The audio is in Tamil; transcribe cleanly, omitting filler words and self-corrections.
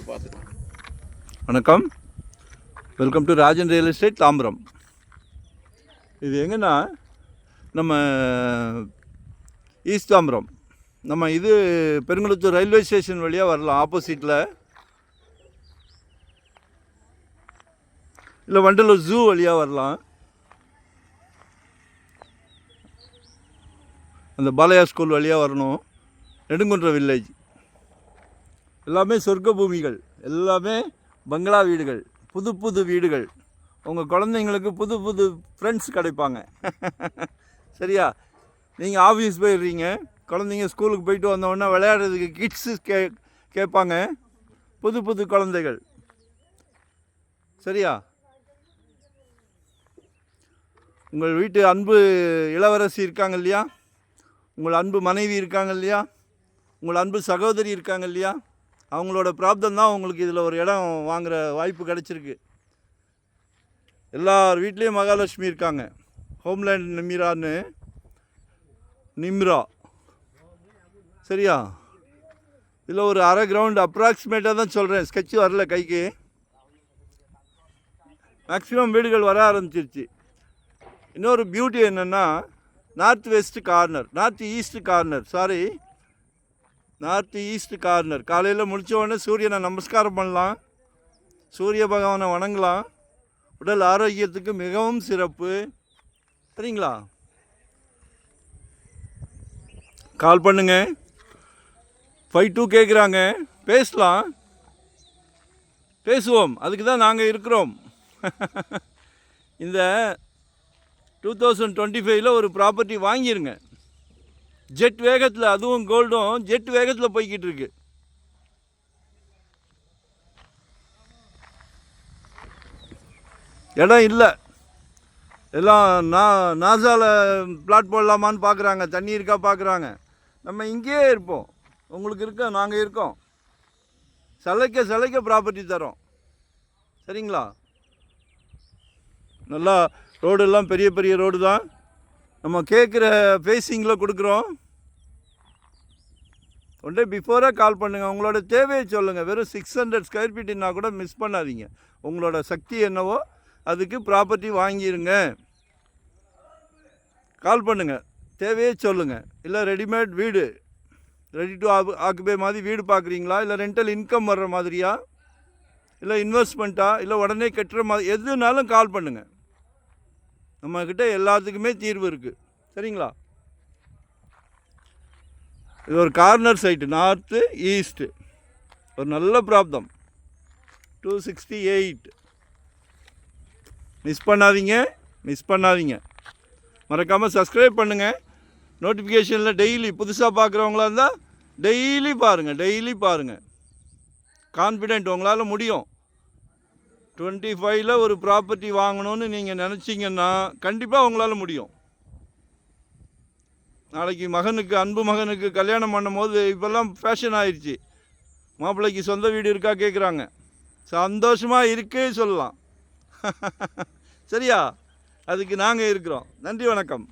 பார்த்துக்கலாம். வணக்கம், welcome to Rajan real estate Tambaram. இது எங்கன்னா நம்ம ஈஸ்ட் தாம்பரம். நம்ம இது பெருங்குளத்தூர் ரயில்வே ஸ்டேஷன் வழியாக வரலாம், ஆப்போசிட்டில். இல்லை வண்டலூர் ஜூ வழியாக வரலாம். அந்த பாலையா ஸ்கூல் வழியாக வரணும். நெடுங்குன்றம் வில்லேஜ். எல்லாமே சொர்க்க பூமிகள், எல்லாமே பங்களா வீடுகள், புது புது வீடுகள். உங்கள் குழந்தைங்களுக்கு புது புது ஃப்ரெண்ட்ஸ் கிடைப்பாங்க. சரியா? நீங்கள் ஆஃபீஸ் போயிடுறீங்க, குழந்தைங்க ஸ்கூலுக்கு போயிட்டு வந்தோடனே விளையாடுறதுக்கு கிட்ஸு கேட்பாங்க, புது புது குழந்தைகள். சரியா? உங்கள் வீட்டு அன்பு இளவரசி இருக்காங்க இல்லையா, உங்கள் அன்பு மனைவி இருக்காங்க இல்லையா, உங்கள் அன்பு சகோதரி இருக்காங்க இல்லையா, அவங்களோட பிராப்தம் தான் உங்களுக்கு இதில் ஒரு இடம் வாங்குகிற வாய்ப்பு கிடச்சிருக்கு. எல்லார் வீட்லேயும் மகாலட்சுமி இருக்காங்க. ஹோம்லேண்ட் நிம்ரா. சரியா? இதில் ஒரு அரை கிரவுண்டு அப்ராக்சிமேட்டாக தான் சொல்கிறேன், ஸ்கெட்சு வரல கைக்கு. மேக்ஸிமம் வீடுகள் வர ஆரம்பிச்சிருச்சு. இன்னொரு பியூட்டி என்னென்னா, நார்த் ஈஸ்ட் கார்னர். காலையில் முடித்தோடனே சூரியனை நமஸ்காரம் பண்ணலாம், சூரிய பகவானை வணங்கலாம். உடல் ஆரோக்கியத்துக்கு மிகவும் சிறப்பு. சரிங்களா? கால் பண்ணுங்க. 52 கேட்குறாங்க, பேசுவோம். அதுக்கு தான் நாங்கள் இருக்கிறோம். இந்த 2025 ஒரு ப்ராப்பர்ட்டி வாங்கிருங்க. ஜெட் வேகத்தில், அதுவும் கோல்டும் ஜெட் வேகத்தில் போய்கிட்டு இருக்கு. இடம் இல்லை, எல்லாம் நாசாவில் பிளாட் போடலாமான்னு பார்க்குறாங்க, தண்ணி இருக்கா பார்க்குறாங்க. நம்ம இங்கேயே இருப்போம், உங்களுக்கு இருக்க நாங்கள் இருக்கோம். சிலைக்க ப்ராப்பர்ட்டி தரோம். சரிங்களா? நல்லா ரோடெல்லாம் பெரிய பெரிய ரோடு தான். நம்ம கேட்குற ஃபேஸிங்கில் கொடுக்குறோம். ஒன் டே பிஃபோராக கால் பண்ணுங்கள், உங்களோட தேவையை சொல்லுங்கள். வெறும் 600 ஸ்கொயர் ஃபீட்டுன்னா கூட மிஸ் பண்ணாதீங்க. உங்களோட சக்தி என்னவோ அதுக்கு ப்ராப்பர்ட்டி வாங்கிடுங்க. கால் பண்ணுங்கள், தேவையே சொல்லுங்கள். இல்லை ரெடிமேட் வீடு, ரெடி டு ஆக்குபை மாதிரி வீடு பார்க்குறீங்களா, இல்லை ரெண்டல் இன்கம் வர்ற மாதிரியா, இல்லை இன்வெஸ்ட்மெண்ட்டா, இல்லை உடனே கட்டுற மாதிரி, எதுனாலும் கால் பண்ணுங்கள். நம்மக்கிட்ட எல்லாத்துக்குமே தீர்வு இருக்குது. சரிங்களா? இது ஒரு கார்னர் சைட்டு, நார்த்து ஈஸ்ட்டு. ஒரு நல்ல ப்ராப்தம். 268. மிஸ் பண்ணாதீங்க. மறக்காமல் சப்ஸ்கிரைப் பண்ணுங்கள். நோட்டிஃபிகேஷனில் டெய்லி புதுசாக பார்க்குறவங்களா இருந்தால் டெய்லி பாருங்கள். கான்ஃபிடென்ட், உங்களால் முடியும். 25 ஒரு ப்ராப்பர்ட்டி வாங்கணும்னு நீங்கள் நினச்சிங்கன்னா கண்டிப்பாக உங்களால் முடியும். நாளைக்கு அன்பு மகனுக்கு கல்யாணம் பண்ணும் போது இப்போல்லாம் ஃபேஷன் ஆயிடுச்சு, மாப்பிள்ளைக்கு சொந்த வீடு இருக்கா கேட்குறாங்க. சந்தோஷமாக இருக்கே சொல்லலாம். சரியா? அதுக்கு நாங்கள் இருக்கிறோம். நன்றி, வணக்கம்.